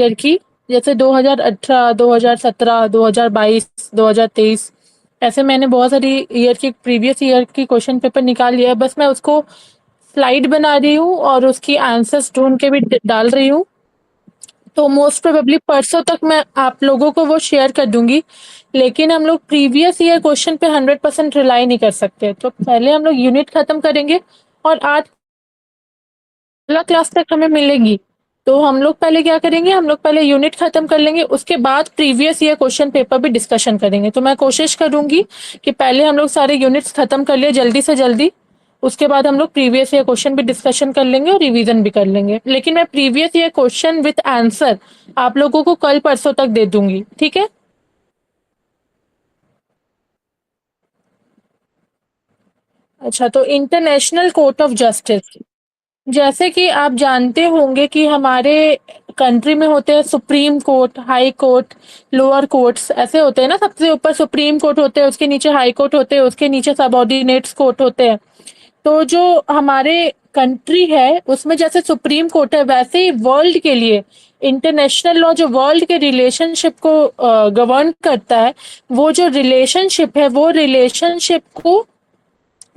Year की, जैसे 2018, 2017, 2022, 2023, ऐसे मैंने बहुत सारी ईयर की प्रीवियस ईयर की क्वेश्चन पेपर निकाल लिया है। बस मैं उसको स्लाइड बना रही हूँ और उसकी आंसर्स ढूंढ के भी डाल रही हूँ। तो मोस्ट प्रोबेबली परसों तक मैं आप लोगों को वो शेयर कर दूंगी। लेकिन हम लोग प्रीवियस ईयर क्वेश्चन पे 100% रिलाई नहीं कर सकते, तो पहले हम लोग यूनिट खत्म करेंगे। और आज अगला क्लास तक हमें मिलेगी, तो हम लोग पहले क्या करेंगे, हम लोग पहले यूनिट खत्म कर लेंगे, उसके बाद प्रीवियस ईयर क्वेश्चन पेपर भी डिस्कशन करेंगे। तो मैं कोशिश करूंगी कि पहले हम लोग सारे यूनिट्स खत्म कर लिए जल्दी से जल्दी, उसके बाद हम लोग प्रीवियस ईयर क्वेश्चन भी डिस्कशन कर लेंगे और रिवीजन भी कर लेंगे। लेकिन मैं previous year question with answer आप लोगों को कल परसों तक दे दूंगी, ठीक है। अच्छा, तो इंटरनेशनल कोर्ट ऑफ जस्टिस, जैसे कि आप जानते होंगे कि हमारे कंट्री में होते हैं supreme court, high court, lower courts ऐसे होते हैं ना। सबसे ऊपर सुप्रीम कोर्ट होते हैं, उसके नीचे हाई कोर्ट होते हैं, उसके नीचे सबऑर्डिनेट्स कोर्ट होते हैं। तो जो हमारे कंट्री है उसमें जैसे सुप्रीम कोर्ट है, वैसे ही वर्ल्ड के लिए इंटरनेशनल लॉ जो वर्ल्ड के रिलेशनशिप को गवर्न करता है, वो जो रिलेशनशिप है वो रिलेशनशिप को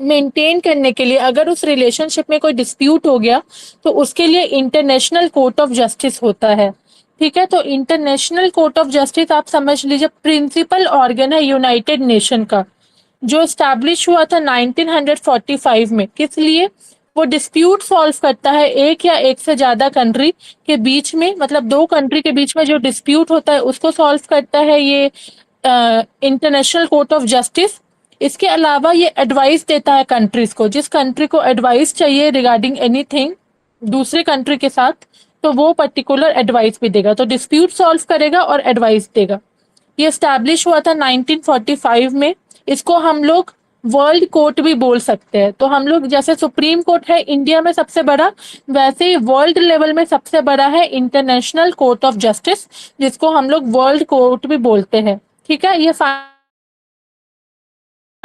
मेंटेन करने के लिए, अगर उस रिलेशनशिप में कोई डिस्प्यूट हो गया तो उसके लिए इंटरनेशनल कोर्ट ऑफ जस्टिस होता है। ठीक है, तो इंटरनेशनल कोर्ट ऑफ जस्टिस आप समझ लीजिए प्रिंसिपल ऑर्गन है यूनाइटेड नेशन का, जो स्टैब्लिश हुआ था 1945 में। किस लिए? वो डिस्प्यूट सॉल्व करता है एक या एक से ज्यादा कंट्री के बीच में, मतलब दो कंट्री के बीच में जो डिस्प्यूट होता है उसको सॉल्व करता है ये इंटरनेशनल कोर्ट ऑफ जस्टिस। इसके अलावा ये एडवाइस देता है कंट्रीज को, जिस कंट्री को एडवाइस चाहिए रिगार्डिंग एनीथिंग दूसरे कंट्री के साथ, तो वो पर्टिकुलर एडवाइस भी देगा। तो डिस्प्यूट सॉल्व करेगा और एडवाइस देगा। ये स्टैब्लिश हुआ था 1945 में। इसको हम लोग वर्ल्ड कोर्ट भी बोल सकते हैं। तो हम लोग जैसे सुप्रीम कोर्ट है इंडिया में सबसे बड़ा, वैसे ही वर्ल्ड लेवल में सबसे बड़ा है इंटरनेशनल कोर्ट ऑफ जस्टिस, जिसको हम लोग वर्ल्ड कोर्ट भी बोलते हैं। ठीक है, ये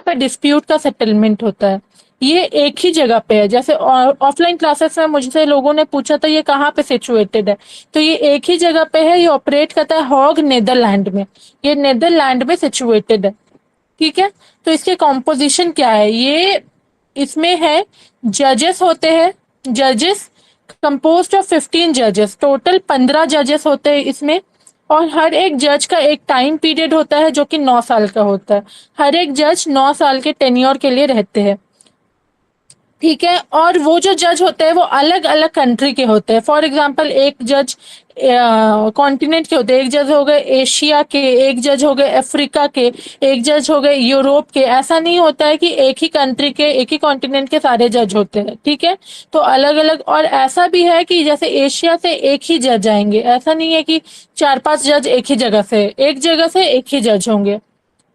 पे डिस्प्यूट का सेटलमेंट होता है। ये एक ही जगह पे है। जैसे ऑफलाइन क्लासेस में मुझसे लोगों ने पूछा था ये कहाँ पे सिचुएटेड है, तो ये एक ही जगह पे है। ये ऑपरेट करता है हॉग नेदरलैंड में। ये नेदरलैंड में सिचुएटेड है। ठीक है, तो इसके कॉम्पोजिशन क्या है, ये इसमें है जजेस होते हैं। जजेस कंपोज्ड ऑफ 15 जजेस, टोटल 15 जजेस होते हैं इसमें। और हर एक जज का एक टाइम पीरियड होता है जो कि 9 साल का होता है। हर एक जज 9 साल के टेन्योर के लिए रहते हैं। ठीक है, और वो जो जज होते हैं वो अलग अलग कंट्री के होते हैं। फॉर एग्जांपल एक जज कॉन्टिनेंट के होते हैं, एक जज हो गए एशिया के, एक जज हो गए अफ्रीका के, एक जज हो गए यूरोप के। ऐसा नहीं होता है कि एक ही कंट्री के, एक ही कॉन्टिनेंट के सारे जज होते हैं। ठीक है, तो अलग अलग। और ऐसा भी है कि जैसे एशिया से एक ही जज आएंगे, ऐसा नहीं है कि 4-5 जज एक ही जगह से, एक जगह से एक ही जज होंगे।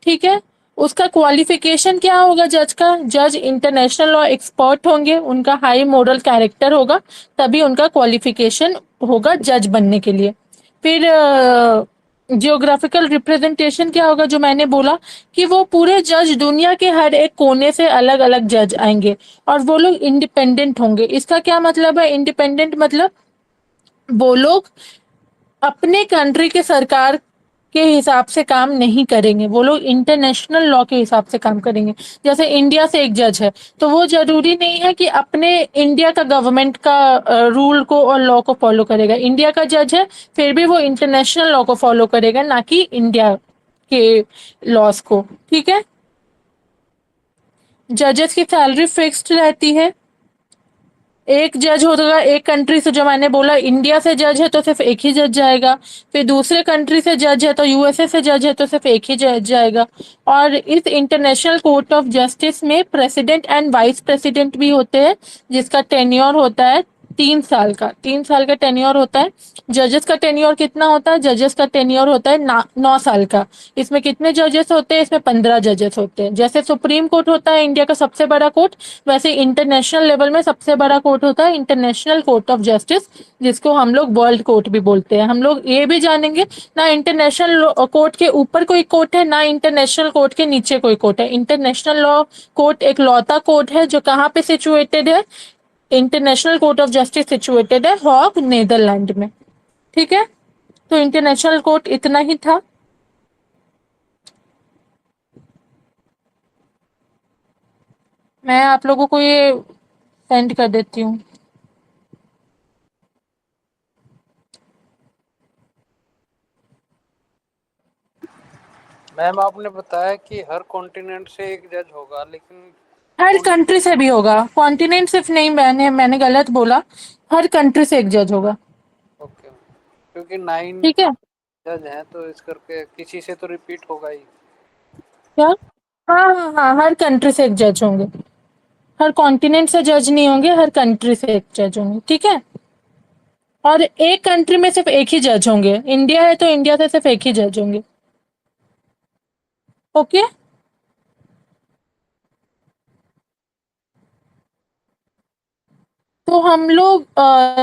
ठीक है, उसका क्वालिफिकेशन क्या होगा जज का? जज इंटरनेशनल लॉ एक्सपर्ट होंगे, उनका हाई मोरल कैरेक्टर होगा, तभी उनका क्वालिफिकेशन होगा जज बनने के लिए। फिर जियोग्राफिकल रिप्रेजेंटेशन क्या होगा, जो मैंने बोला कि वो पूरे जज दुनिया के हर एक कोने से अलग अलग जज आएंगे और वो लोग इंडिपेंडेंट होंगे। इसका क्या मतलब है इंडिपेंडेंट? मतलब वो लोग अपने कंट्री के सरकार के हिसाब से काम नहीं करेंगे, वो लोग इंटरनेशनल लॉ के हिसाब से काम करेंगे। जैसे इंडिया से एक जज है, तो वो जरूरी नहीं है कि अपने इंडिया का गवर्नमेंट का रूल को और लॉ को फॉलो करेगा। इंडिया का जज है फिर भी वो इंटरनेशनल लॉ को फॉलो करेगा, ना कि इंडिया के लॉस को। ठीक है, जजेस की सैलरी फिक्स्ड रहती है। एक जज होगा एक कंट्री से, जो मैंने बोला इंडिया से जज है तो सिर्फ एक ही जज जाएगा। फिर दूसरे कंट्री से जज है तो यूएसए से जज है तो सिर्फ एक ही जज जाएगा। और इस इंटरनेशनल कोर्ट ऑफ जस्टिस में प्रेसिडेंट एंड वाइस प्रेसिडेंट भी होते हैं, जिसका टेन्योर होता है 3 साल का। 3 साल का टेन्योर होता है। जजेस का टेन्योर कितना होता है? जजेस का टेन्योर होता है 9 साल का। इसमें कितने जजेस होते हैं? इसमें 15 जजेस होते हैं। जैसे सुप्रीम कोर्ट होता है इंडिया का सबसे बड़ा कोर्ट, वैसे इंटरनेशनल लेवल में सबसे बड़ा कोर्ट होता है इंटरनेशनल कोर्ट ऑफ जस्टिस, जिसको हम लोग वर्ल्ड कोर्ट भी बोलते हैं। हम लोग ये भी जानेंगे, ना इंटरनेशनल कोर्ट के ऊपर कोई कोर्ट है, ना इंटरनेशनल कोर्ट के नीचे कोई कोर्ट है। इंटरनेशनल लॉ कोर्ट एक लौता कोर्ट है जो कहाँ पे सिचुएटेड है? International court of justice situated है हॉग नेदरलैंड में। ठीक है, तो इंटरनेशनल कोर्ट इतना ही था। मैं आप लोगों को ये सेंड कर देती हूँ। मैम आपने बताया कि हर कॉन्टिनेंट से एक जज होगा, लेकिन हर कौन। कंट्री से भी होगा, कॉन्टिनेंट सिर्फ नहीं, मैंने गलत बोला, हर कंट्री से एक जज होगा। ओके, क्योंकि 9 ठीक है। जज हैं तो इस करके किसी से तो रिपीट होगा ही। क्या? हाँ हाँ हाँ, हर कंट्री से एक जज होंगे, हर कॉन्टिनेंट से जज नहीं होंगे, हर कंट्री से एक जज होंगे। ठीक है। और एक कंट्री में सिर्फ एक ही जज होंगे, इंडिया है तो इंडिया से सिर्फ एक ही जज होंगे। ओके। तो हम लोग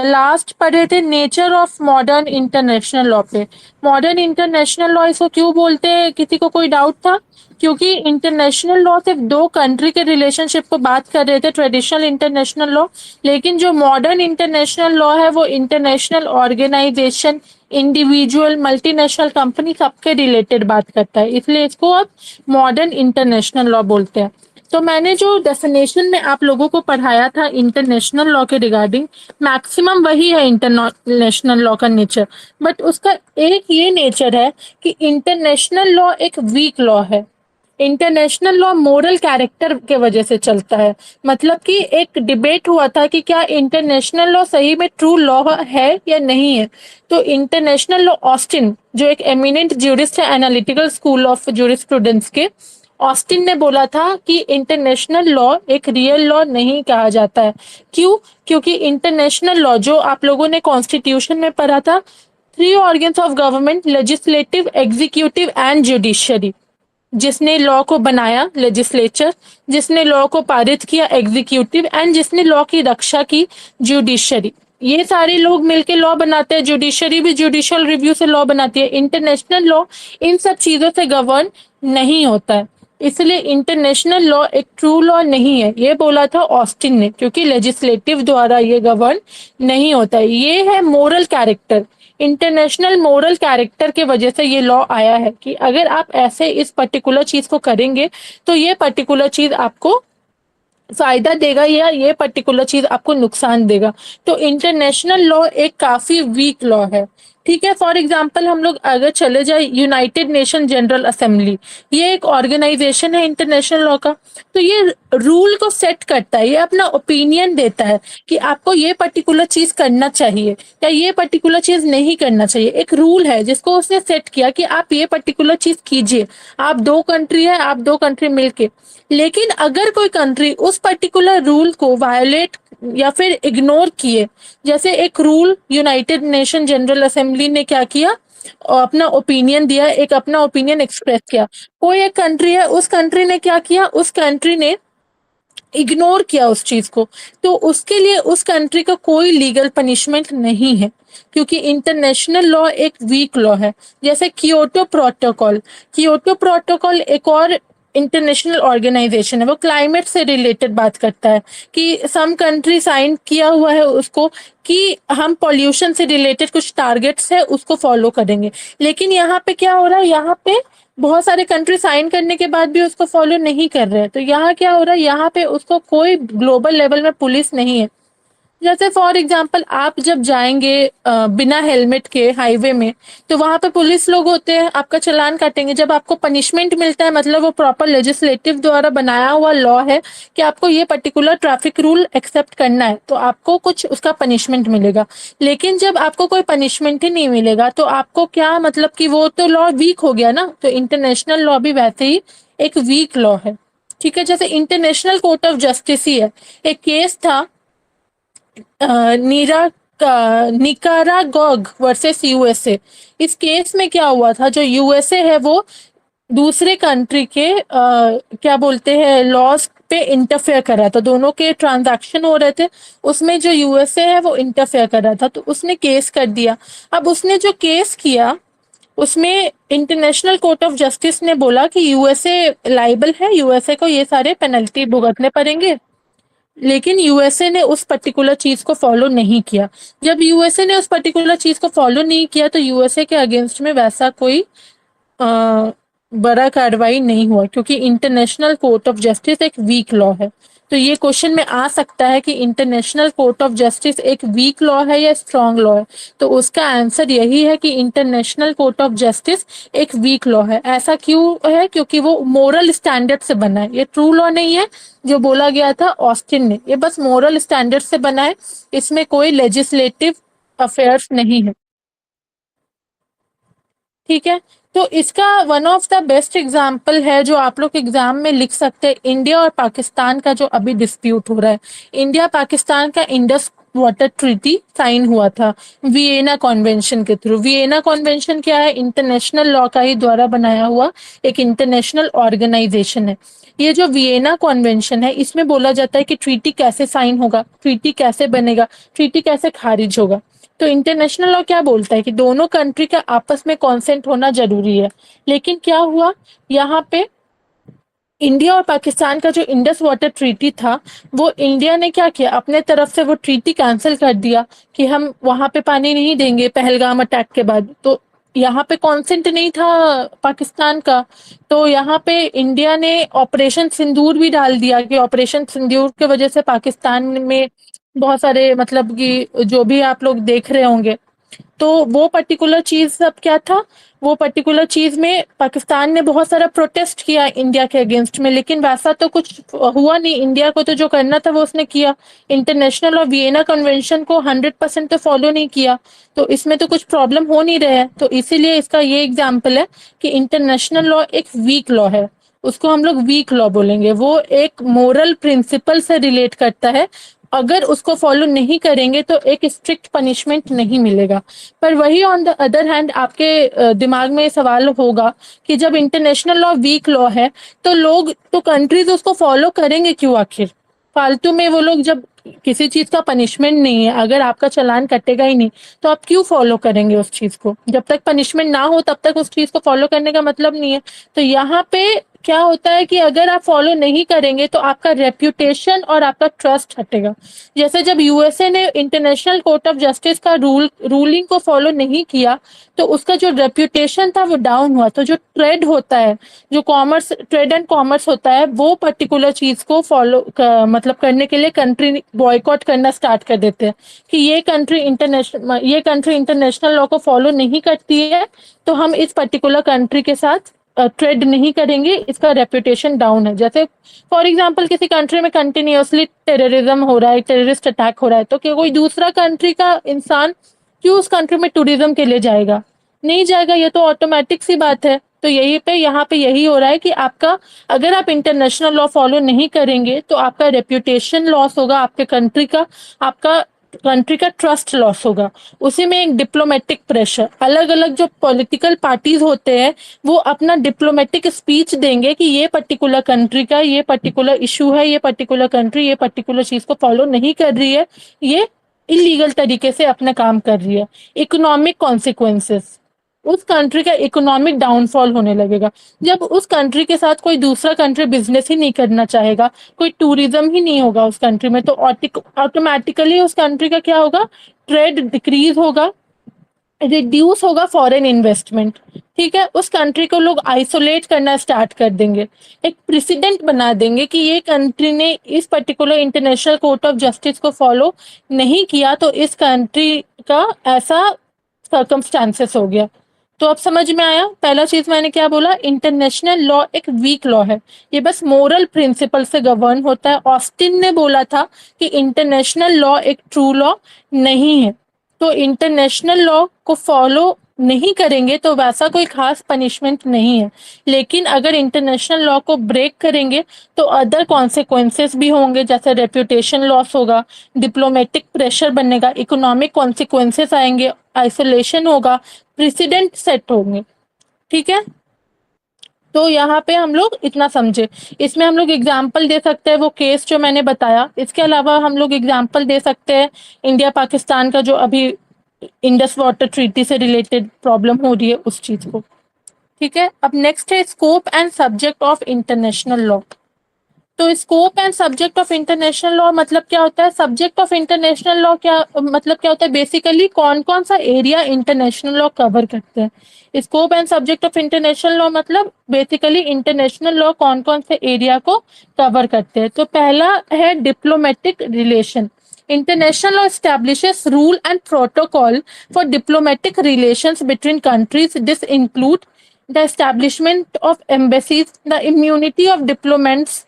लास्ट पढ़े थे nature of modern international law पे। मॉडर्न इंटरनेशनल लॉ इसको क्यों बोलते हैं, किसी को कोई डाउट था? क्योंकि इंटरनेशनल लॉ सिर्फ दो कंट्री के रिलेशनशिप को बात कर रहे थे, ट्रेडिशनल इंटरनेशनल लॉ। लेकिन जो मॉडर्न इंटरनेशनल लॉ है वो international organization, individual, multinational company सबके रिलेटेड बात करता है, इसलिए इसको अब मॉडर्न इंटरनेशनल लॉ बोलते हैं। तो मैंने जो डेफिनेशन में आप लोगों को पढ़ाया था इंटरनेशनल लॉ के रिगार्डिंग, मैक्सिमम वही है इंटरनेशनल लॉ का नेचर। बट उसका एक ये नेचर है कि इंटरनेशनल लॉ एक वीक लॉ है। इंटरनेशनल लॉ मोरल कैरेक्टर के वजह से चलता है। मतलब कि एक डिबेट हुआ था कि क्या इंटरनेशनल लॉ सही में ट्रू लॉ है या नहीं है। तो इंटरनेशनल लॉ, ऑस्टिन जो एक एमिनेंट ज्यूरिस्ट है एनालिटिकल स्कूल ऑफ ज्यूरिस्प्रूडेंस के, ऑस्टिन ने बोला था कि इंटरनेशनल लॉ एक रियल लॉ नहीं कहा जाता है। क्यों? क्योंकि इंटरनेशनल लॉ जो आप लोगों ने कॉन्स्टिट्यूशन में पढ़ा था, three organs of government, legislative, executive and judiciary. जिसने लॉ को बनाया लेजिस्लेचर, जिसने लॉ को पारित किया एग्जीक्यूटिव, एंड जिसने लॉ की रक्षा की जुडिशरी। ये सारे लोग मिलके लॉ बनाते हैं, जुडिशरी भी जुडिशियल रिव्यू से लॉ बनाती है। इंटरनेशनल लॉ इन सब चीजों से गवर्न नहीं होता है, इसलिए इंटरनेशनल लॉ एक ट्रू लॉ नहीं है, ये बोला था ऑस्टिन ने, क्योंकि लेजिस्लेटिव द्वारा ये गवर्न नहीं होता है। ये है moral character, international moral character के वजह से ये लॉ आया है कि अगर आप ऐसे इस पर्टिकुलर चीज को करेंगे तो ये पर्टिकुलर चीज आपको फायदा देगा या ये पर्टिकुलर चीज आपको नुकसान देगा। तो इंटरनेशनल लॉ एक काफी वीक लॉ है। ठीक है। फॉर एग्जाम्पल हम लोग अगर चले जाए यूनाइटेड नेशन जनरल असेंबली, ये एक ऑर्गेनाइजेशन है इंटरनेशनल लॉ का। तो ये रूल को सेट करता है, ये अपना ओपिनियन देता है कि आपको ये पर्टिकुलर चीज करना चाहिए या ये पर्टिकुलर चीज नहीं करना चाहिए। एक रूल है जिसको उसने सेट किया कि आप ये पर्टिकुलर चीज कीजिए। आप दो कंट्री है, आप दो कंट्री मिलके, लेकिन अगर कोई कंट्री उस पर्टिकुलर रूल को वायोलेट या फिर इग्नोर किए, जैसे एक rule United Nation General assembly ने क्या किया, अपना ओपिनियन दिया, एक अपना ओपिनियन एक्सप्रेस किया। कोई एक कंट्री है, उस कंट्री ने क्या किया, उस कंट्री ने इग्नोर किया उस चीज को, तो उसके लिए उस कंट्री का कोई लीगल पनिशमेंट नहीं है, क्योंकि इंटरनेशनल लॉ एक वीक लॉ है। जैसे कियोटो प्रोटोकॉल, कियोटो प्रोटोकॉल एक और इंटरनेशनल ऑर्गेनाइजेशन है, वो क्लाइमेट से रिलेटेड बात करता है कि सम कंट्री साइन किया हुआ है उसको कि हम पॉल्यूशन से रिलेटेड कुछ टारगेट्स है उसको फॉलो करेंगे। लेकिन यहाँ पे क्या हो रहा है, यहाँ पे बहुत सारे कंट्री साइन करने के बाद भी उसको फॉलो नहीं कर रहे हैं। तो यहाँ क्या हो रहा है, यहाँ पे उसको कोई ग्लोबल लेवल में पुलिस नहीं है। जैसे फॉर एग्जांपल आप जब जाएंगे बिना हेलमेट के हाईवे में, तो वहां पे पुलिस लोग होते हैं, आपका चालान काटेंगे। जब आपको पनिशमेंट मिलता है, मतलब वो प्रॉपर लेजिस्लेटिव द्वारा बनाया हुआ लॉ है कि आपको ये पर्टिकुलर ट्रैफिक रूल एक्सेप्ट करना है, तो आपको कुछ उसका पनिशमेंट मिलेगा। लेकिन जब आपको कोई पनिशमेंट ही नहीं मिलेगा तो आपको क्या, मतलब कि वो तो लॉ वीक हो गया ना। तो इंटरनेशनल लॉ भी वैसे ही एक वीक लॉ है। ठीक है। जैसे इंटरनेशनल कोर्ट ऑफ जस्टिस ही है। एक केस था नीरा निकारागॉग वर्सेस यूएसए। इस केस में क्या हुआ था, जो यूएसए है वो दूसरे कंट्री के क्या बोलते हैं लॉज पे इंटरफेयर कर रहा था। दोनों के ट्रांजैक्शन हो रहे थे, उसमें जो यूएसए है वो इंटरफेयर कर रहा था, तो उसने केस कर दिया। अब उसने जो केस किया उसमें इंटरनेशनल कोर्ट ऑफ जस्टिस ने बोला कि यूएसए लाइबल है, यूएसए को ये सारे पेनल्टी भुगतने पड़ेंगे। लेकिन यूएसए ने उस पर्टिकुलर चीज को फॉलो नहीं किया। जब यूएसए ने उस पर्टिकुलर चीज को फॉलो नहीं किया तो यूएसए के अगेंस्ट में वैसा कोई अ, बड़ा कार्रवाई नहीं हुआ, क्योंकि इंटरनेशनल कोर्ट ऑफ जस्टिस एक वीक लॉ है। तो ये क्वेश्चन में आ सकता है कि इंटरनेशनल कोर्ट ऑफ जस्टिस एक वीक लॉ है या स्ट्रांग लॉ है। तो उसका आंसर यही है कि इंटरनेशनल कोर्ट ऑफ जस्टिस एक वीक लॉ है। ऐसा क्यों है? क्योंकि वो मोरल स्टैंडर्ड से बना है। ये ट्रू लॉ नहीं है जो बोला गया था ऑस्टिन ने, ये बस मोरल स्टैंडर्ड से बना है। इसमें कोई लेजिस्लेटिव अफेयर्स नहीं है। ठीक है, तो इसका one of the best example है जो आप लोग एग्जाम में लिख सकते हैं, इंडिया और पाकिस्तान का जो अभी डिस्प्यूट हो रहा है। इंडिया पाकिस्तान का इंडस वाटर ट्रीटी साइन हुआ था वियना कॉन्वेंशन के थ्रू। वियना कॉन्वेंशन क्या है? इंटरनेशनल लॉ का ही द्वारा बनाया हुआ एक इंटरनेशनल ऑर्गेनाइजेशन है। ये जो वियना कॉन्वेंशन है इसमें बोला जाता है कि ट्रीटी कैसे साइन होगा, ट्रीटी कैसे बनेगा, ट्रीटी कैसे खारिज होगा। तो इंटरनेशनल लॉ क्या बोलता है कि दोनों कंट्री का आपस में कॉन्सेंट होना जरूरी है। लेकिन क्या हुआ यहाँ पे, इंडिया और पाकिस्तान का जो इंडस वाटर ट्रीटी था, वो इंडिया ने क्या किया, अपने तरफ से वो ट्रीटी कैंसिल कर दिया कि हम वहां पे पानी नहीं देंगे पहलगाम अटैक के बाद। तो यहाँ पे कॉन्सेंट नहीं था पाकिस्तान का। तो यहाँ पे इंडिया ने ऑपरेशन सिंदूर भी डाल दिया कि ऑपरेशन सिंदूर के वजह से पाकिस्तान में बहुत सारे, मतलब कि जो भी आप लोग देख रहे होंगे, तो वो पर्टिकुलर चीज सब क्या था, वो पर्टिकुलर चीज में पाकिस्तान ने बहुत सारा प्रोटेस्ट किया इंडिया के अगेंस्ट में, लेकिन वैसा तो कुछ हुआ नहीं। इंडिया को तो जो करना था वो उसने किया। इंटरनेशनल और वियना कन्वेंशन को 100% तो फॉलो नहीं किया। तो इसमें तो कुछ प्रॉब्लम हो नहीं रहा है। तो इसीलिए इसका ये एग्जाम्पल है कि इंटरनेशनल लॉ एक वीक लॉ है, उसको हम लोग वीक लॉ बोलेंगे। वो एक मोरल प्रिंसिपल से रिलेट करता है, अगर उसको फॉलो नहीं करेंगे तो एक स्ट्रिक्ट पनिशमेंट नहीं मिलेगा। पर वही ऑन द अदर हैंड आपके दिमाग में सवाल होगा कि जब इंटरनेशनल लॉ वीक लॉ है तो लोग, तो कंट्रीज उसको फॉलो करेंगे क्यों आखिर? फालतू में वो लोग, जब किसी चीज का पनिशमेंट नहीं है, अगर आपका चालान कटेगा ही नहीं तो आप क्यों फॉलो करेंगे उस चीज को? जब तक पनिशमेंट ना हो तब तक उस चीज को फॉलो करने का मतलब नहीं है। तो यहाँ पे क्या होता है कि अगर आप फॉलो नहीं करेंगे तो आपका रेप्यूटेशन और आपका ट्रस्ट हटेगा। जैसे जब यूएसए ने इंटरनेशनल कोर्ट ऑफ जस्टिस का रूलिंग को फॉलो नहीं किया तो उसका जो रेप्यूटेशन था वो डाउन हुआ। तो जो ट्रेड होता है, जो कॉमर्स, ट्रेड एंड कॉमर्स होता है, वो पर्टिकुलर चीज को फॉलो मतलब करने के लिए कंट्री बॉयकॉट करना स्टार्ट कर देते हैं कि ये कंट्री इंटरनेशनल लॉ को फॉलो नहीं करती है, तो हम इस पर्टिकुलर कंट्री के साथ ट्रेड नहीं करेंगे, इसका रेपुटेशन डाउन है। जैसे फॉर एग्जांपल किसी कंट्री में कंटिन्यूअसली टेररिज्म हो रहा है, टेररिस्ट अटैक हो रहा है, तो क्या कोई दूसरा कंट्री का इंसान क्यों उस कंट्री में टूरिज्म के लिए जाएगा? नहीं जाएगा, ये तो ऑटोमेटिक सी बात है। तो यही पे यहाँ पे यही हो रहा है कि आपका, अगर आप इंटरनेशनल लॉ फॉलो नहीं करेंगे तो आपका रेप्यूटेशन लॉस होगा, आपके कंट्री का, आपका कंट्री का ट्रस्ट लॉस होगा। उसी में एक डिप्लोमेटिक प्रेशर, अलग अलग जो पॉलिटिकल पार्टीज होते हैं वो अपना डिप्लोमेटिक स्पीच देंगे कि ये पर्टिकुलर कंट्री का ये पर्टिकुलर इशू है, ये पर्टिकुलर कंट्री ये पर्टिकुलर चीज को फॉलो नहीं कर रही है, ये इलीगल तरीके से अपना काम कर रही है। इकोनॉमिक कॉन्सिक्वेंसेस, उस कंट्री का इकोनॉमिक डाउनफॉल होने लगेगा। जब उस कंट्री के साथ कोई दूसरा कंट्री बिजनेस ही नहीं करना चाहेगा, कोई टूरिज्म ही नहीं होगा उस कंट्री में, तो ऑटोमेटिकली उस कंट्री का क्या होगा, ट्रेड डिक्रीज होगा, रिड्यूस होगा फॉरेन इन्वेस्टमेंट। ठीक है, उस कंट्री को लोग आइसोलेट करना स्टार्ट कर देंगे, एक प्रेसिडेंट बना देंगे कि ये कंट्री ने इस particular international court of justice को फॉलो नहीं किया तो इस कंट्री का ऐसा सर्कमस्टांसेस हो गया। तो अब समझ में आया, पहला चीज मैंने क्या बोला, इंटरनेशनल लॉ एक वीक लॉ है, ये बस मोरल प्रिंसिपल से गवर्न होता है। ऑस्टिन ने बोला था कि इंटरनेशनल लॉ एक ट्रू लॉ नहीं है। तो इंटरनेशनल लॉ को फॉलो नहीं करेंगे तो वैसा कोई खास पनिशमेंट नहीं है, लेकिन अगर इंटरनेशनल लॉ को ब्रेक करेंगे तो अदर कॉन्सिक्वेंसेस भी होंगे, जैसे रेप्यूटेशन लॉस होगा, डिप्लोमेटिक प्रेशर बनेगा, इकोनॉमिक कॉन्सिक्वेंसेस आएंगे, आइसोलेशन होगा, प्रेसिडेंट सेट होंगे। ठीक है, तो यहाँ पे हम लोग इतना समझे। इसमें हम लोग एग्जाम्पल दे सकते हैं वो केस जो मैंने बताया, इसके अलावा हम लोग एग्जाम्पल दे सकते हैं इंडिया पाकिस्तान का जो अभी इंडस वाटर ट्रीटी से रिलेटेड प्रॉब्लम हो रही है उस चीज को। ठीक है, अब नेक्स्ट है scope and subject of international law. तो scope and subject of international law मतलब क्या होता है? सब्जेक्ट ऑफ इंटरनेशनल लॉ क्या मतलब क्या होता है? बेसिकली कौन कौन सा एरिया इंटरनेशनल लॉ कवर करते हैं। Scope and subject of international law मतलब बेसिकली इंटरनेशनल लॉ कौन कौन से एरिया को कवर करते हैं। तो पहला है diplomatic relation. International law establishes rule and protocol for diplomatic relations between countries. This include the establishment of embassies, the immunity of diplomats,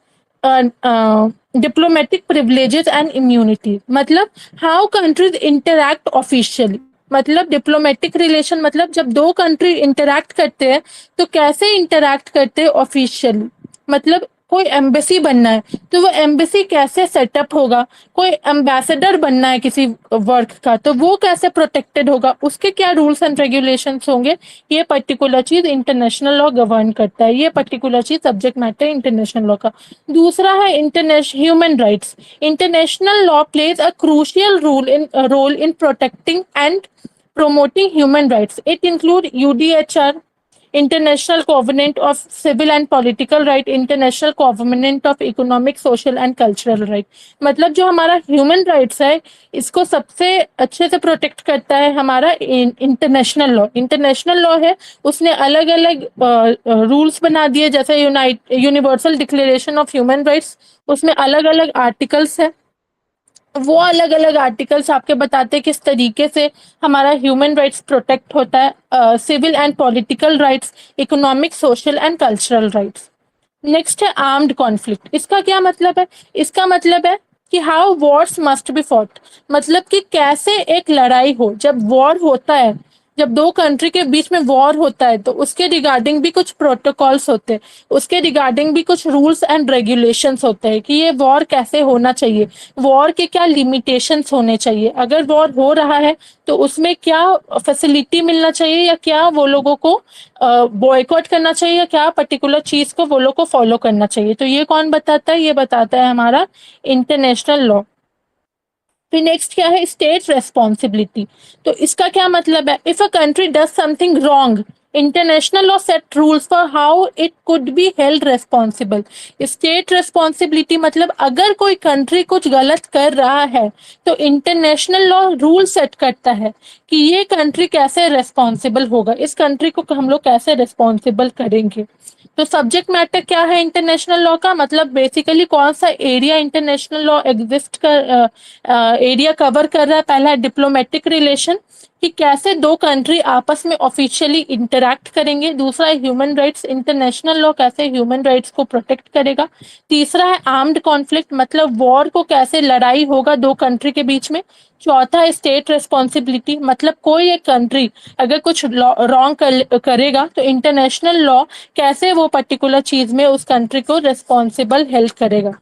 diplomatic privileges and immunity. मतलब how countries interact officially. मतलब diplomatic relation मतलब जब दो country interact करते हैं तो कैसे interact करते हैं ऑफिशियली। मतलब कोई एम्बेसी बनना है तो वो एम्बेसी कैसे सेटअप होगा, कोई एम्बेसडर बनना है किसी वर्क का तो वो कैसे प्रोटेक्टेड होगा, उसके क्या रूल्स एंड रेगुलेशंस होंगे, ये पर्टिकुलर चीज इंटरनेशनल लॉ गवर्न करता है। ये पर्टिकुलर चीज सब्जेक्ट मैटर इंटरनेशनल लॉ का। दूसरा है international human rights. International law plays a crucial role in protecting and promoting human rights. It include UDHR, International Covenant of Civil and Political Right, International Covenant of Economic, Social and Cultural Right. मतलब जो हमारा human rights है इसको सबसे अच्छे से protect करता है हमारा इंटरनेशनल लॉ। इंटरनेशनल लॉ है उसने अलग अलग रूल्स बना दिए, जैसे universal declaration of human rights, उसमें अलग अलग आर्टिकल्स है। वो अलग अलग आर्टिकल्स आपके बताते हैं किस तरीके से हमारा ह्यूमन राइट्स प्रोटेक्ट होता है, civil and political rights, economic, social and cultural rights. Next है आर्म्ड कॉन्फ्लिक्ट। इसका क्या मतलब है? इसका मतलब है कि how wars must be fought. मतलब कि कैसे एक लड़ाई हो, जब वॉर होता है, जब दो कंट्री के बीच में वॉर होता है तो उसके रिगार्डिंग भी कुछ प्रोटोकॉल्स होते हैं, उसके रिगार्डिंग भी कुछ रूल्स एंड रेगुलेशंस होते हैं कि ये वॉर कैसे होना चाहिए, वॉर के क्या लिमिटेशंस होने चाहिए, अगर वॉर हो रहा है तो उसमें क्या फैसिलिटी मिलना चाहिए या क्या वो लोगों को बॉयकॉट करना चाहिए या क्या पर्टिकुलर चीज को वो लोग को फॉलो करना चाहिए। तो ये कौन बताता है? ये बताता है हमारा इंटरनेशनल लॉ। फिर नेक्स्ट क्या है? State responsibility. तो इसका क्या मतलब है? If a country does something wrong, international law set rules for how it could be held responsible. State responsibility मतलब अगर कोई कंट्री कुछ गलत कर रहा है तो इंटरनेशनल लॉ रूल सेट करता है कि ये कंट्री कैसे रेस्पॉन्सिबल होगा, इस कंट्री को हम लोग कैसे रेस्पॉन्सिबल करेंगे। तो सब्जेक्ट मैटर क्या है इंटरनेशनल लॉ का? मतलब बेसिकली कौन सा एरिया इंटरनेशनल लॉ एग्जिस्ट कर एरिया कवर कर रहा है। पहला है डिप्लोमेटिक रिलेशन कि कैसे दो कंट्री आपस में ऑफिशियली इंटरैक्ट करेंगे। दूसरा है ह्यूमन राइट्स, इंटरनेशनल लॉ कैसे ह्यूमन राइट्स को प्रोटेक्ट करेगा। तीसरा है आर्म्ड कॉन्फ्लिक्ट मतलब वॉर को कैसे लड़ाई होगा दो कंट्री के बीच में। चौथा है स्टेट रेस्पॉन्सिबिलिटी मतलब कोई एक कंट्री अगर कुछ रॉन्ग करेगा तो इंटरनेशनल लॉ कैसे वो पर्टिकुलर चीज में उस कंट्री को रेस्पॉन्सिबल हेल्प करेगा।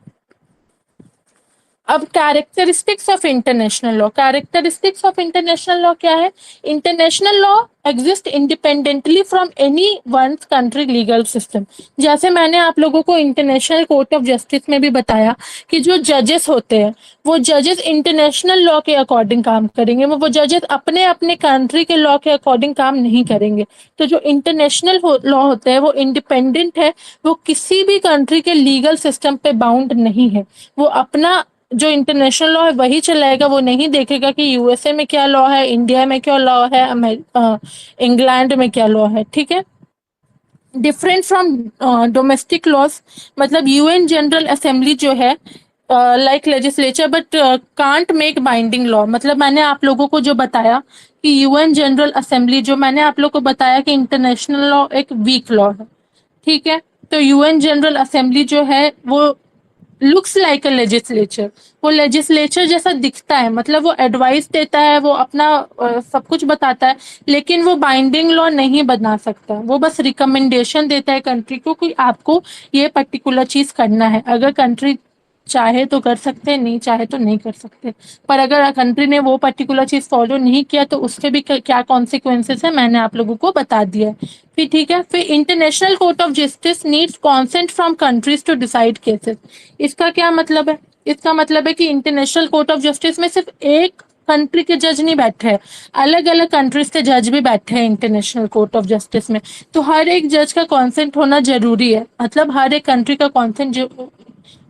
अब characteristics of international law. Characteristics of international law क्या है? International law exist independently from any one country legal system. जैसे मैंने आप लोगों को इंटरनेशनल कोर्ट ऑफ जस्टिस में भी बताया कि जो जजेस होते हैं वो जजेस इंटरनेशनल लॉ के अकॉर्डिंग काम करेंगे, वो जजेस अपने अपने कंट्री के लॉ के अकॉर्डिंग काम नहीं करेंगे। तो जो इंटरनेशनल लॉ होते हैं वो इंडिपेंडेंट है, वो किसी भी कंट्री के लीगल सिस्टम पे बाउंड नहीं है। वो अपना जो इंटरनेशनल लॉ है वही चलाएगा, वो नहीं देखेगा कि यूएसए में क्या लॉ है, इंडिया में क्या लॉ है, इंग्लैंड में क्या लॉ है। ठीक है। डिफरेंट फ्रॉम डोमेस्टिक लॉज मतलब यूएन जनरल असेंबली जो है like legislature but can't make binding law. मतलब मैंने आप लोगों को जो बताया कि यूएन जनरल असेंबली, जो मैंने आप लोगों को बताया कि इंटरनेशनल लॉ एक वीक लॉ है। ठीक है। तो यूएन जनरल असेंबली जो है वो लुक्स लाइक अ लेजिस्लेचर, वो लेजिस्लेचर जैसा दिखता है, मतलब वो एडवाइस देता है, वो अपना सब कुछ बताता है, लेकिन वो बाइंडिंग लॉ नहीं बना सकता। वो बस रिकमेंडेशन देता है कंट्री को कि आपको ये पर्टिकुलर चीज करना है। अगर कंट्री चाहे तो कर सकते हैं, नहीं चाहे तो नहीं कर सकते। पर अगर कंट्री ने वो पर्टिकुलर चीज फॉलो नहीं किया तो उसके भी क्या कॉन्सिक्वेंसेस है मैंने आप लोगों को बता दिया है। फिर ठीक है। फिर international court of justice needs consent from countries to decide cases. इसका क्या मतलब है? इसका मतलब है कि इंटरनेशनल कोर्ट ऑफ जस्टिस में सिर्फ एक कंट्री के जज नहीं बैठे हैं, अलग अलग कंट्रीज के जज भी बैठे हैं इंटरनेशनल कोर्ट ऑफ जस्टिस में। तो हर एक जज का कॉन्सेंट होना जरूरी है, मतलब हर एक कंट्री का कॉन्सेंट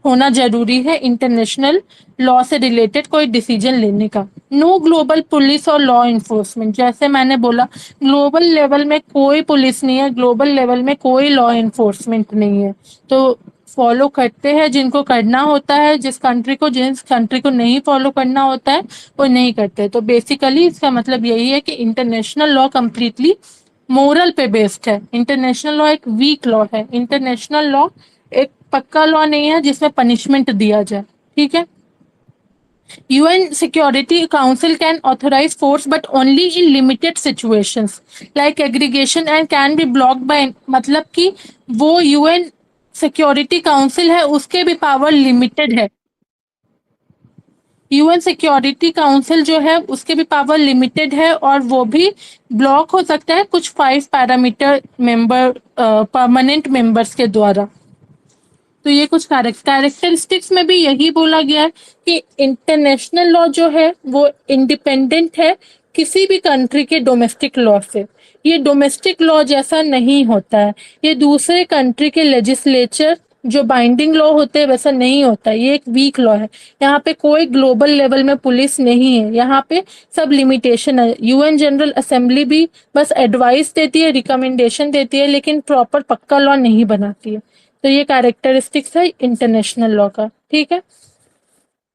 होना जरूरी है इंटरनेशनल लॉ से रिलेटेड कोई डिसीजन लेने का। नो ग्लोबल पुलिस और लॉ इन्फोर्समेंट, जैसे मैंने बोला ग्लोबल लेवल में कोई पुलिस नहीं है, ग्लोबल लेवल में कोई लॉ इन्फोर्समेंट नहीं है। तो फॉलो करते हैं जिनको करना होता है, जिस कंट्री को नहीं फॉलो करना होता है वो नहीं करते। तो बेसिकली इसका मतलब यही है कि इंटरनेशनल लॉ कंप्लीटली मोरल पे बेस्ड है। इंटरनेशनल लॉ एक वीक लॉ है। इंटरनेशनल लॉ एक पक्का लॉ नहीं है जिसमें पनिशमेंट दिया जाए। ठीक है। UN Security Council can authorize force but only in limited situations like aggregation and can be blocked by, मतलब कि वो UN सिक्योरिटी काउंसिल है उसके भी पावर लिमिटेड है। UN सिक्योरिटी काउंसिल जो है उसके भी पावर लिमिटेड है और वो भी ब्लॉक हो सकता है कुछ 5 पैरामीटर मेंबर परमानेंट मेंबर्स के द्वारा। तो ये कुछ कैरेक्टरिस्टिक्स में भी यही बोला गया है कि इंटरनेशनल लॉ जो है वो इंडिपेंडेंट है किसी भी कंट्री के डोमेस्टिक लॉ से। ये डोमेस्टिक लॉ जैसा नहीं होता है। ये दूसरे कंट्री के लेजिस्लेचर जो बाइंडिंग लॉ होते हैं वैसा नहीं होता है। ये एक वीक लॉ है। यहाँ पे कोई ग्लोबल लेवल में पुलिस नहीं है। यहाँ पे सब लिमिटेशन है। UN जनरल असेंबली भी बस एडवाइस देती है, रिकमेंडेशन देती है, लेकिन प्रॉपर पक्का लॉ नहीं बनाती है। तो ये कैरेक्टरिस्टिक्स है इंटरनेशनल लॉ का। ठीक है।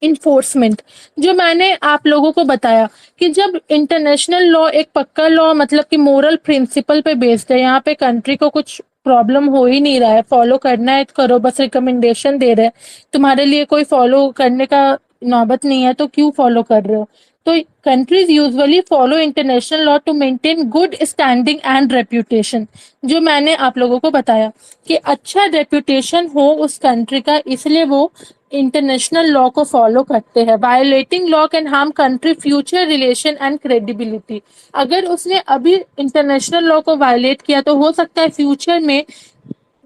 इन्फोर्समेंट, जो मैंने आप लोगों को बताया कि जब इंटरनेशनल लॉ एक पक्का लॉ मतलब कि मोरल प्रिंसिपल पे बेस्ड है, यहाँ पे कंट्री को कुछ प्रॉब्लम हो ही नहीं रहा है, फॉलो करना है तो करो, बस रिकमेंडेशन दे रहे हैं, तुम्हारे लिए कोई फॉलो करने का नौबत नहीं है तो क्यों फॉलो कर रहे हो। तो countries usually follow international law to maintain good standing and reputation. जो मैंने आप लोगों को बताया कि अच्छा रेप्यूटेशन हो उस कंट्री का, इसलिए वो इंटरनेशनल लॉ को फॉलो करते हैं। Violating law can harm country future relation and credibility. अगर उसने अभी इंटरनेशनल लॉ को वायलेट किया तो हो सकता है फ्यूचर में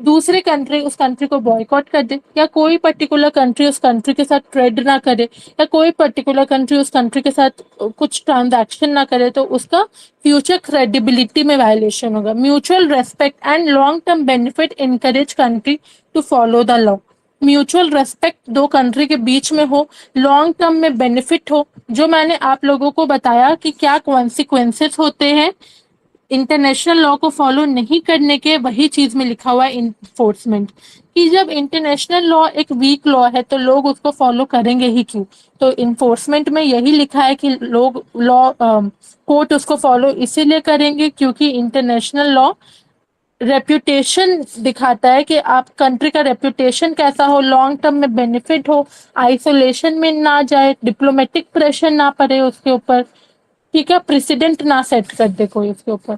दूसरे कंट्री उस कंट्री को बॉयकॉट कर दे, या कोई पर्टिकुलर कंट्री उस कंट्री के साथ ट्रेड ना करे, या कोई पर्टिकुलर कंट्री उस कंट्री के साथ कुछ ट्रांजैक्शन ना करे, तो उसका फ्यूचर क्रेडिबिलिटी में वायलेशन होगा। Mutual respect and long term benefit encourage country to follow the law. Mutual respect दो कंट्री के बीच में हो, लॉन्ग टर्म में बेनिफिट हो। जो मैंने आप लोगों को बताया कि क्या कॉन्सिक्वेंसेस होते हैं इंटरनेशनल लॉ को फॉलो नहीं करने के, वही चीज में लिखा हुआ है इन्फोर्समेंट। कि जब इंटरनेशनल लॉ एक वीक लॉ है तो लोग उसको फॉलो करेंगे ही क्यों। तो इन्फोर्समेंट में यही लिखा है कि लोग लॉ कोर्ट उसको फॉलो इसीलिए करेंगे क्योंकि इंटरनेशनल लॉ रेप्यूटेशन दिखाता है कि आप कंट्री का रेप्यूटेशन कैसा हो, लॉन्ग टर्म में बेनिफिट हो, आइसोलेशन में ना जाए, डिप्लोमेटिक प्रेशर ना पड़े उसके ऊपर। ठीक है। प्रेसिडेंट ना सेट कर दे कोई उसके ऊपर।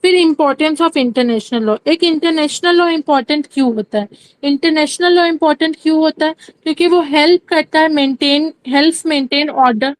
फिर इंपॉर्टेंस ऑफ इंटरनेशनल लॉ। एक इंटरनेशनल लॉ इंपॉर्टेंट क्यों होता है? इंटरनेशनल लॉ इंपॉर्टेंट क्यों होता है? क्योंकि वो helps maintain order,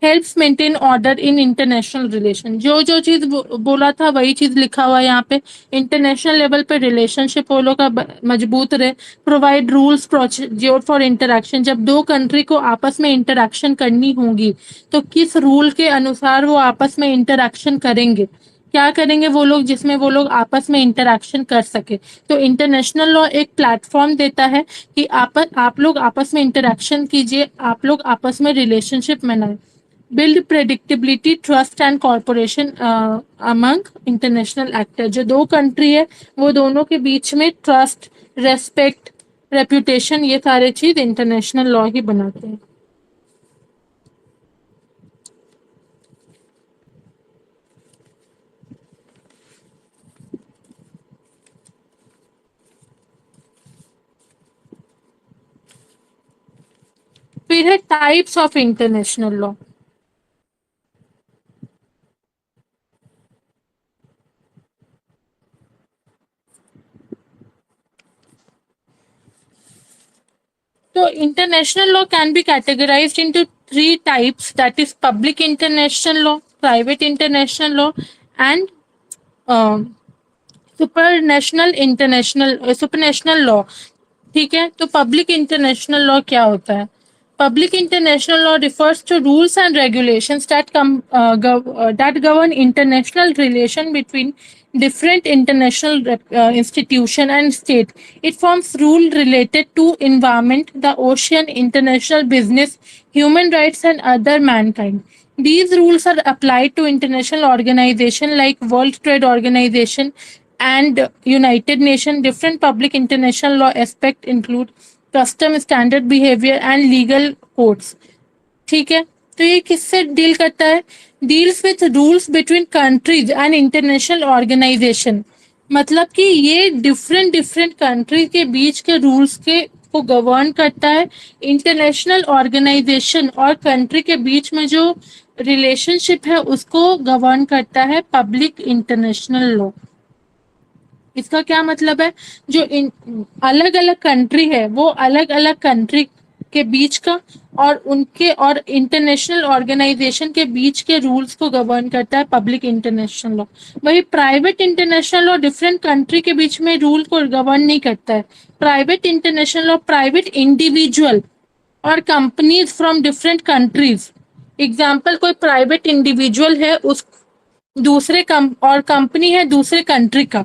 helps maintain order in international relation. जो जो चीज बोला था वही चीज लिखा हुआ है यहाँ पे। इंटरनेशनल लेवल पे रिलेशनशिप वो लोग का मजबूत रहे। Provide rules procedure for interaction. जब दो कंट्री को आपस में इंटरक्शन करनी होगी तो किस रूल के अनुसार वो आपस में इंटरक्शन करेंगे, क्या करेंगे वो लोग जिसमें वो लोग आपस में इंटरक्शन कर सके। तो इंटरनेशनल लॉ एक प्लेटफॉर्म देता है कि आप लोग आपस में इंटरक्शन कीजिए, आप लोग आपस में रिलेशनशिप बनाए। Build predictability, trust and corporation among international actor. जो दो कंट्री है वो दोनों के बीच में ट्रस्ट, रेस्पेक्ट, रेप्यूटेशन, ये सारे चीज इंटरनेशनल लॉ ही बनाते हैं। फिर है types of international law. So international law can be categorized into three types, that is public international law, private international law and supranational law. ठीक है। तो पब्लिक इंटरनेशनल लॉ क्या होता है? Public international law refers to rules and regulations that govern international relation between different international institution and state. It forms rule related to environment, the ocean, international business, human rights, and other mankind. These rules are applied to international organization like World Trade Organization and United Nations. Different public international law aspects include custom standard behaviour and legal codes. ठीक है, तो ये किससे deal करता है? Deals with rules between countries and international organization. मतलब कि ये डिफरेंट डिफरेंट कंट्री के बीच के रूल्स के को गवर्न करता है। इंटरनेशनल ऑर्गेनाइजेशन और कंट्री के बीच में जो रिलेशनशिप है उसको गवर्न करता है पब्लिक इंटरनेशनल लॉ। इसका क्या मतलब है? जो अलग अलग कंट्री है वो अलग अलग कंट्री के बीच का और उनके और इंटरनेशनल ऑर्गेनाइजेशन के बीच के रूल्स को गवर्न करता है पब्लिक इंटरनेशनल लॉ। वही private international law different country के बीच में रूल को गवर्न नहीं करता है। Private international law private individual और companies from different countries. Example, कोई प्राइवेट इंडिविजुअल है उस दूसरे और कंपनी है दूसरे कंट्री का,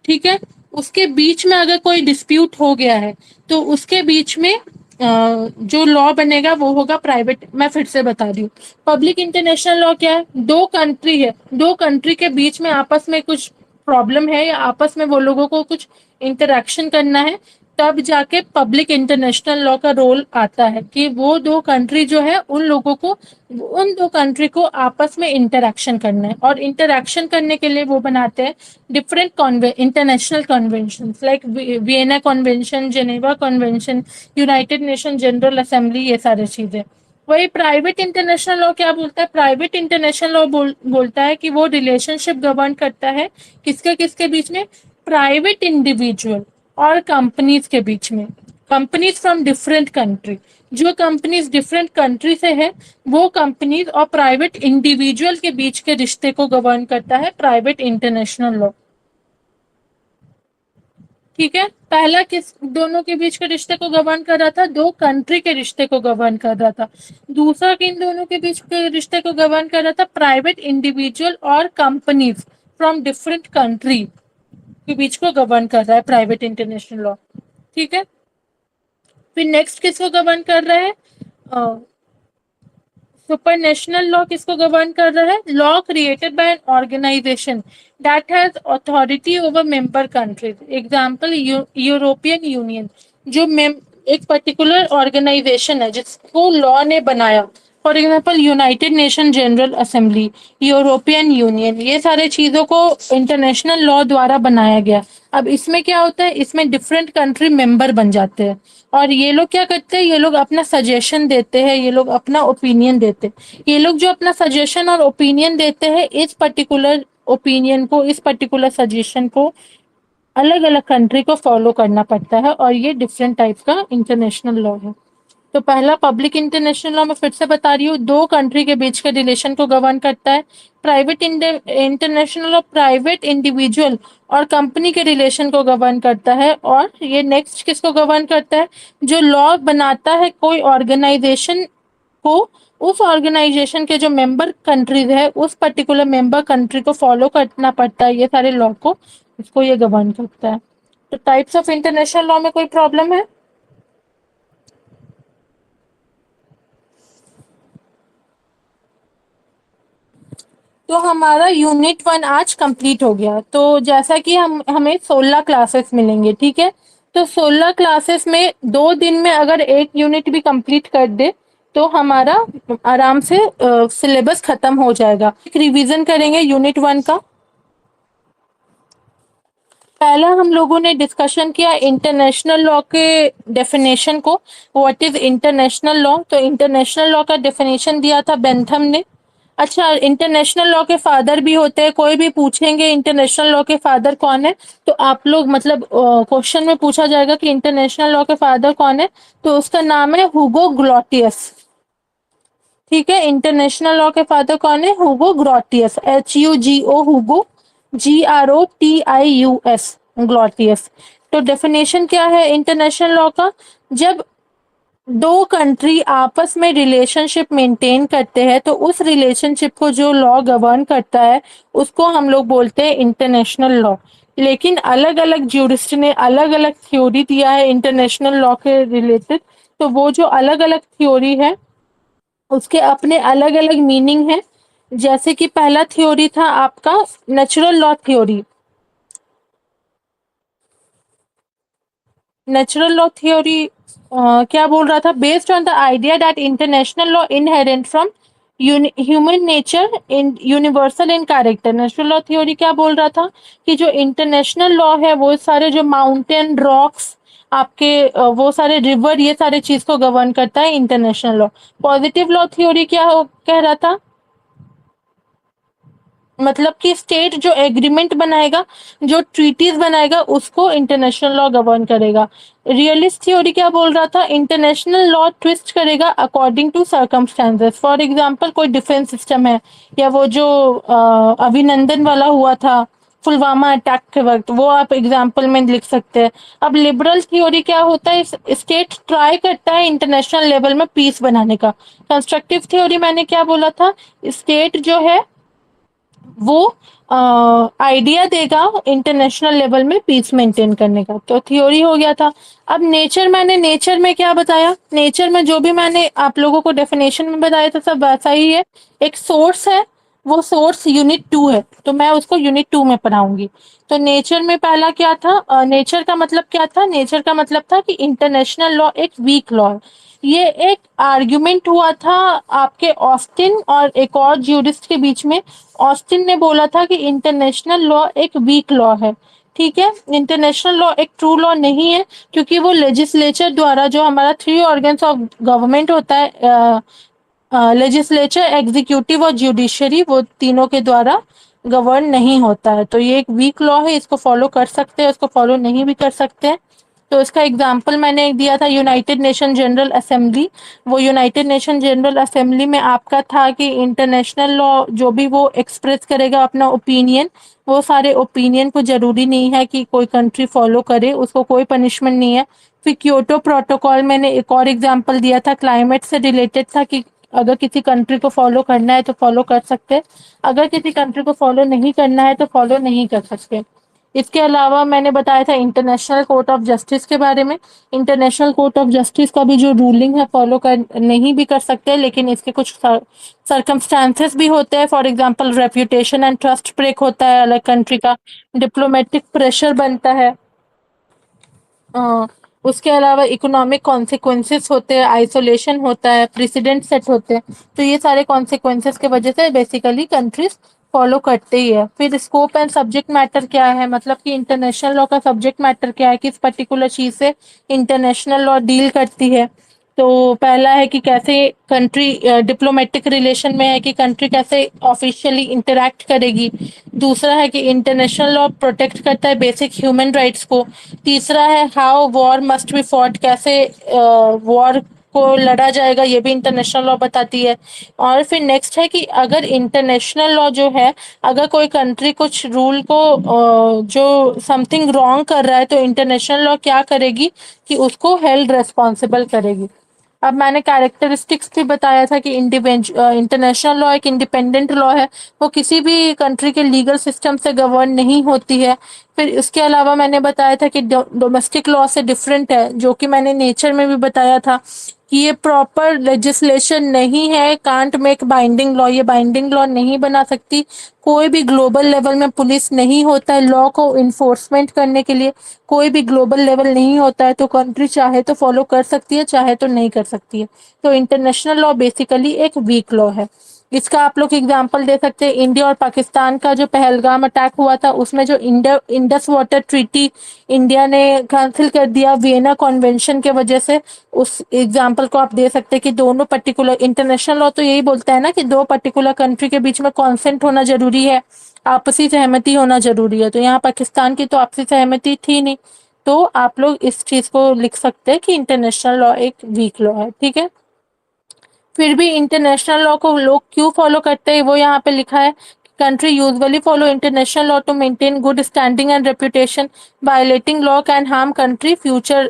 ठीक है, उसके बीच में अगर कोई डिस्प्यूट हो गया है तो उसके बीच में जो लॉ बनेगा वो होगा प्राइवेट। मैं फिर से बता रही हूँ, पब्लिक इंटरनेशनल लॉ क्या है? दो कंट्री है, दो कंट्री के बीच में आपस में कुछ प्रॉब्लम है या आपस में वो लोगों को कुछ इंटरेक्शन करना है, तब जाके पब्लिक इंटरनेशनल लॉ का रोल आता है कि वो दो कंट्री जो है उन दो कंट्री को आपस में इंटरेक्शन करना है। और इंटरेक्शन करने के लिए वो बनाते हैं different international convention like Vienna convention, Geneva convention, United Nation General assembly, ये सारी चीजें। वही प्राइवेट इंटरनेशनल लॉ क्या बोलता है? प्राइवेट इंटरनेशनल लॉ बोलता है कि वो रिलेशनशिप गवर्न करता है किसके किसके बीच में? प्राइवेट इंडिविजुअल और कंपनीज के बीच में, कंपनीज फ्रॉम डिफरेंट कंट्री। जो कंपनीज डिफरेंट कंट्री से है वो कंपनीज और प्राइवेट इंडिविजुअल के बीच के रिश्ते को गवर्न करता है प्राइवेट इंटरनेशनल लॉ। ठीक है, पहला किस दोनों के बीच के रिश्ते को गवर्न कर रहा था? दो कंट्री के रिश्ते को गवर्न कर रहा था। दूसरा किन दोनों के बीच के रिश्ते को गवर्न कर रहा था? प्राइवेट इंडिविजुअल और कंपनीज फ्रॉम डिफरेंट कंट्री के बीच को गवर्न कर रहा है प्राइवेट इंटरनेशनल लॉ। ठीक है, फिर नेक्स्ट किसको गवर्न कर रहा है? सुपरनेशनल लॉ किसको गवर्न कर रहा है? Law created by an organization that has authority over member countries. Example, European Union, जो एक पर्टिकुलर ऑर्गेनाइजेशन है जिसको लॉ ने बनाया। For example, United Nation General Assembly, European Union, ये सारे चीजों को इंटरनेशनल लॉ द्वारा बनाया गया। अब इसमें क्या होता है? इसमें डिफरेंट कंट्री मेंबर बन जाते हैं और ये लोग क्या करते हैं? ये लोग अपना सजेशन देते हैं, ये लोग अपना ओपिनियन देते हैं। ये लोग जो अपना सजेशन और ओपिनियन देते हैं, इस पर्टिकुलर ओपिनियन को, इस पर्टिकुलर सजेशन को अलग अलग कंट्री को फॉलो करना पड़ता है और ये डिफरेंट टाइप का इंटरनेशनल लॉ है। तो पहला पब्लिक इंटरनेशनल लॉ, मैं फिर से बता रही हूँ, दो कंट्री के बीच के रिलेशन को गवर्न करता है। Private international law private individual और कंपनी के रिलेशन को गवर्न करता है। और ये नेक्स्ट किसको गवर्न करता है? जो लॉ बनाता है कोई ऑर्गेनाइजेशन को, उस ऑर्गेनाइजेशन के जो मेंबर कंट्रीज है उस पर्टिकुलर मेंबर कंट्री को फॉलो करना पड़ता है ये सारे लॉ को, इसको ये गवर्न करता है। तो टाइप्स ऑफ इंटरनेशनल लॉ में कोई प्रॉब्लम है? तो हमारा यूनिट 1 आज कंप्लीट हो गया। तो जैसा कि हमें 16 क्लासेस मिलेंगे, ठीक है, तो 16 क्लासेस में 2 दिन में अगर एक यूनिट भी कंप्लीट कर दे तो हमारा आराम से सिलेबस खत्म हो जाएगा। एक रिवीजन करेंगे यूनिट 1 का। पहला हम लोगों ने डिस्कशन किया इंटरनेशनल लॉ के डेफिनेशन को, व्हाट इज इंटरनेशनल लॉ। तो इंटरनेशनल लॉ का डेफिनेशन दिया था बेंथम ने। अच्छा, इंटरनेशनल लॉ के फादर भी होते हैं, कोई भी पूछेंगे इंटरनेशनल लॉ के फादर कौन है तो आप लोग मतलब क्वेश्चन में पूछा जाएगा कि इंटरनेशनल लॉ के फादर कौन है, तो उसका नाम है हुगो ग्लॉटियस। ठीक है, इंटरनेशनल लॉ के फादर कौन है? हुगो ग्लॉटियस, HUGO, हुगो, GROTIUS, ग्लॉटियस। तो डेफिनेशन क्या है इंटरनेशनल लॉ का? जब दो कंट्री आपस में रिलेशनशिप मेंटेन करते हैं तो उस रिलेशनशिप को जो लॉ गवर्न करता है उसको हम लोग बोलते हैं इंटरनेशनल लॉ। लेकिन अलग अलग ज्यूरिस्ट ने अलग अलग थ्योरी दिया है इंटरनेशनल लॉ के रिलेटेड। तो वो जो अलग अलग थ्योरी है उसके अपने अलग अलग मीनिंग है। जैसे कि पहला थ्योरी था आपका natural law theory. Natural law theory क्या बोल रहा था, based on the idea that international law inherent from human nature in universal in character. Natural law theory क्या बोल रहा था कि जो इंटरनेशनल लॉ है वो सारे जो माउंटेन रॉक्स आपके वो सारे रिवर ये सारे चीज को गवर्न करता है international law. Positive law theory कह रहा था, मतलब कि स्टेट जो एग्रीमेंट बनाएगा जो ट्रीटीज बनाएगा उसको इंटरनेशनल लॉ गवर्न करेगा। रियलिस्ट थ्योरी क्या बोल रहा था, इंटरनेशनल लॉ ट्विस्ट करेगा according to circumstances. For example कोई डिफेंस सिस्टम है या वो जो अभिनंदन वाला हुआ था पुलवामा अटैक के वक्त, वो आप एग्जाम्पल में लिख सकते हैं। अब लिबरल थ्योरी क्या होता है, स्टेट ट्राई करता है इंटरनेशनल लेवल में पीस बनाने का। कंस्ट्रक्टिव थ्योरी मैंने क्या बोला था, स्टेट जो है वो आइडिया देगा इंटरनेशनल लेवल में पीस मेंटेन करने का। तो थ्योरी हो गया था। अब नेचर में क्या बताया, नेचर में जो भी मैंने आप लोगों को डेफिनेशन में बताया था सब वैसा ही है। एक सोर्स है, वो सोर्स यूनिट 2 है तो मैं उसको यूनिट 2 में पढ़ाऊंगी। तो नेचर में पहला क्या था, नेचर का मतलब क्या था, नेचर का मतलब था कि इंटरनेशनल लॉ एक वीक लॉ है। ये एक आर्ग्यूमेंट हुआ था आपके ऑस्टिन और एक और ज्यूरिस्ट के बीच में। ऑस्टिन ने बोला था कि इंटरनेशनल लॉ एक वीक लॉ है। ठीक है, इंटरनेशनल लॉ एक ट्रू लॉ नहीं है क्योंकि वो लेजिस्लेचर द्वारा, जो हमारा 3 ऑर्गन्स ऑफ गवर्नमेंट होता है, लेजिस्लेचर एग्जीक्यूटिव और जुडिशरी, वो तीनों के द्वारा गवर्न नहीं होता है। तो ये एक वीक लॉ है, इसको फॉलो कर सकते हैं, इसको फॉलो नहीं भी कर सकते हैं। तो इसका एग्जाम्पल मैंने एक दिया था यूनाइटेड नेशन जनरल असेंबली। वो यूनाइटेड नेशन जनरल असेंबली में आपका था कि इंटरनेशनल लॉ जो भी वो एक्सप्रेस करेगा अपना ओपिनियन, वो सारे ओपिनियन को जरूरी नहीं है कि कोई कंट्री फॉलो करे, उसको कोई पनिशमेंट नहीं है। फिर क्योटो प्रोटोकॉल मैंने एक और एग्जाम्पल दिया था, क्लाइमेट से रिलेटेड था कि अगर किसी कंट्री को फॉलो करना है तो फॉलो कर सकते हैं, अगर किसी कंट्री को फॉलो नहीं करना है तो फॉलो नहीं कर सकते। इसके अलावा मैंने बताया था इंटरनेशनल कोर्ट ऑफ जस्टिस के बारे में। इंटरनेशनल कोर्ट ऑफ जस्टिस का भी जो रूलिंग है फॉलो कर नहीं भी कर सकते, लेकिन इसके कुछ सर्कमस्टांसेस भी होते हैं। For example reputation and trust break होता है अलग कंट्री का, डिप्लोमेटिक प्रेशर बनता है, अ, उसके अलावा इकोनॉमिक कॉन्सिक्वेंसेस होते हैं, आइसोलेशन होता है, प्रेसिडेंट सेट होते हैं। तो ये सारे कॉन्सिक्वेंसेस के वजह से बेसिकली कंट्रीज फॉलो करते ही है। फिर स्कोप एंड सब्जेक्ट मैटर क्या है, मतलब कि इंटरनेशनल लॉ का सब्जेक्ट मैटर क्या है, किस पर्टिकुलर चीज से इंटरनेशनल लॉ डील करती है। तो पहला है कि कैसे कंट्री डिप्लोमेटिक रिलेशन में है कि कंट्री कैसे ऑफिशियली इंटरैक्ट करेगी। दूसरा है कि इंटरनेशनल लॉ प्रोटेक्ट करता है बेसिक ह्यूमन राइट्स को। तीसरा है how war must be fought, कैसे वॉर को लड़ा जाएगा, ये भी इंटरनेशनल लॉ बताती है। और फिर नेक्स्ट है कि अगर इंटरनेशनल लॉ जो है, अगर कोई कंट्री कुछ रूल को जो समथिंग रॉन्ग कर रहा है तो इंटरनेशनल लॉ क्या करेगी कि उसको हेल्ड रेस्पॉन्सिबल करेगी। अब मैंने कैरेक्टरिस्टिक्स भी बताया था कि इंटरनेशनल लॉ एक इंडिपेंडेंट लॉ है, वो किसी भी कंट्री के लीगल सिस्टम से गवर्न नहीं होती है। फिर इसके अलावा मैंने बताया था कि डोमेस्टिक लॉ से डिफरेंट है, जो कि मैंने नेचर में भी बताया था कि ये प्रॉपर लेजिस्लेशन नहीं है, कांट मेक बाइंडिंग लॉ, ये बाइंडिंग लॉ नहीं बना सकती। कोई भी ग्लोबल लेवल में पुलिस नहीं होता है लॉ को इन्फोर्समेंट करने के लिए, कोई भी ग्लोबल लेवल नहीं होता है, तो कंट्री चाहे तो फॉलो कर सकती है चाहे तो नहीं कर सकती है। तो इंटरनेशनल लॉ बेसिकली एक वीक लॉ है। इसका आप लोग एग्जांपल दे सकते हैं, इंडिया और पाकिस्तान का जो पहलगाम अटैक हुआ था उसमें जो इंडस वाटर ट्रीटी इंडिया ने कैंसिल कर दिया वियना कॉन्वेंशन के वजह से, उस एग्जांपल को आप दे सकते हैं कि दोनों पर्टिकुलर, इंटरनेशनल लॉ तो यही बोलता है ना कि दो पर्टिकुलर कंट्री के बीच में कॉन्सेंट होना जरूरी है, आपसी सहमति होना जरूरी है। तो यहाँ पाकिस्तान की तो आपसी सहमति थी नहीं, तो आप लोग इस चीज को लिख सकते हैं कि इंटरनेशनल लॉ एक वीक लॉ है। ठीक है, फिर भी इंटरनेशनल लॉ को लोग क्यों फॉलो करते हैं वो यहाँ पे लिखा है। country usually follow international law to maintain good standing and reputation. Violating law can harm country future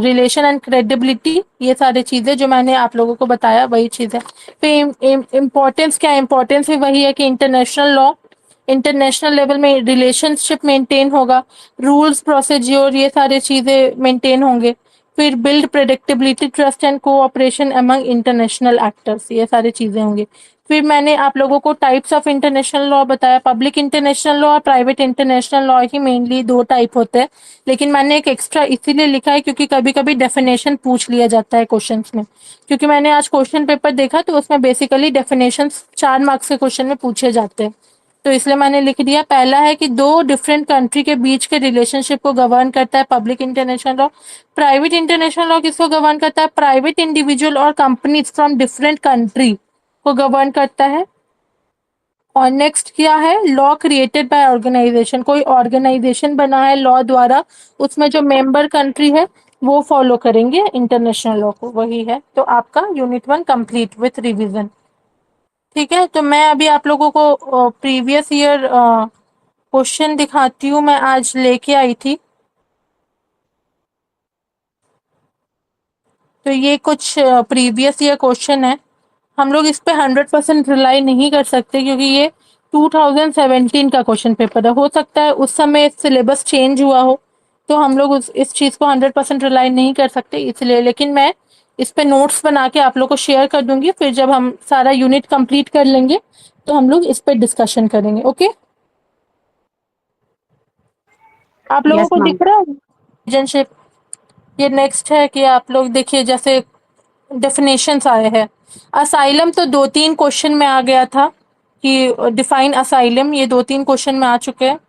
relation and credibility. ये सारी चीजें जो मैंने आप लोगों को बताया वही चीज है. फिर इम्पोर्टेंस क्या, इम्पोर्टेंस भी वही है कि इंटरनेशनल लॉ, इंटरनेशनल लेवल में रिलेशनशिप मेंटेन होगा, रूल्स प्रोसीज्योर ये सारी चीजें मेंटेन होंगे. फिर build predictability, trust and cooperation among international actors, ये सारी चीजें होंगी. फिर मैंने आप लोगों को टाइप्स ऑफ इंटरनेशनल लॉ बताया. पब्लिक इंटरनेशनल लॉ और प्राइवेट इंटरनेशनल लॉ ही मेनली दो टाइप होते हैं, लेकिन मैंने एक एक्स्ट्रा इसीलिए लिखा है क्योंकि कभी कभी डेफिनेशन पूछ लिया जाता है क्वेश्चंस में. क्योंकि मैंने आज क्वेश्चन पेपर देखा तो उसमें बेसिकली डेफिनेशंस 4 मार्क्स के क्वेश्चन में पूछे जाते हैं, तो इसलिए मैंने लिख दिया. पहला है कि दो डिफरेंट कंट्री के बीच के रिलेशनशिप को गवर्न करता है public international law. Private international law किसको गवर्न करता है? प्राइवेट इंडिविजुअल और कंपनीज फ्रॉम डिफरेंट कंट्री को गवर्न करता है. और नेक्स्ट क्या है? लॉ क्रिएटेड बाय ऑर्गेनाइजेशन, कोई ऑर्गेनाइजेशन बना है लॉ द्वारा, उसमें जो मेंबर कंट्री है वो फॉलो करेंगे इंटरनेशनल लॉ को, वही है. तो आपका यूनिट 1 कंप्लीट विथ रिवीजन. ठीक है, तो मैं अभी आप लोगों को प्रीवियस ईयर क्वेश्चन दिखाती हूँ, मैं आज लेके आई थी. तो ये कुछ प्रीवियस ईयर क्वेश्चन है. हम लोग इस पे 100% रिलाई नहीं कर सकते क्योंकि ये 2017 का क्वेश्चन पेपर है. हो सकता है उस समय सिलेबस चेंज हुआ हो, तो हम लोग इस चीज़ को 100% रिलाई नहीं कर सकते इसलिए. लेकिन मैं इस पे नोट्स बना के आप लोग को शेयर कर दूंगी. फिर जब हम सारा यूनिट कंप्लीट कर लेंगे तो हम लोग इस पे डिस्कशन करेंगे. ओके, आप लोगों यस को मैम. दिख रहा है सिटीजनशिप? ये नेक्स्ट है कि आप लोग देखिए, जैसे डेफिनेशंस आए हैं. असाइलम तो 2-3 क्वेश्चन में आ गया था कि डिफाइन असाइलम, ये 2-3 क्वेश्चन में आ चुके हैं.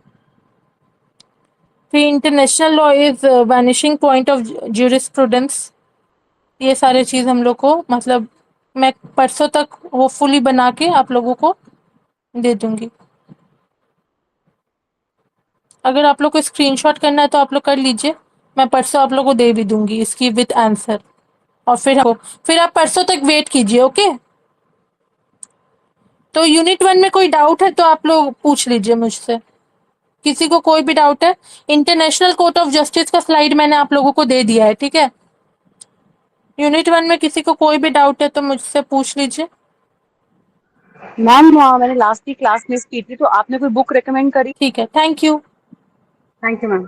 फिर international law is vanishing point of jurisprudence, ये सारे चीज हम लोग को मतलब मैं परसों तक होपफुली बना के आप लोगों को दे दूंगी. अगर आप लोग को स्क्रीनशॉट करना है तो आप लोग कर लीजिए, मैं परसों आप लोग को दे भी दूंगी इसकी विद आंसर. और फिर आप परसों तक वेट कीजिए. ओके, तो यूनिट 1 में कोई डाउट है तो आप लोग पूछ लीजिए मुझसे. किसी को कोई भी डाउट है? इंटरनेशनल कोर्ट ऑफ जस्टिस का स्लाइड मैंने आप लोगों को दे दिया है. ठीक है, यूनिट 1 में किसी को कोई भी डाउट है तो मुझसे पूछ लीजिए. मैम मैंने लास्ट की क्लास मिस की थी, तो आपने कोई बुक रेकमेंड करी? ठीक है, thank you. Thank you ma'am.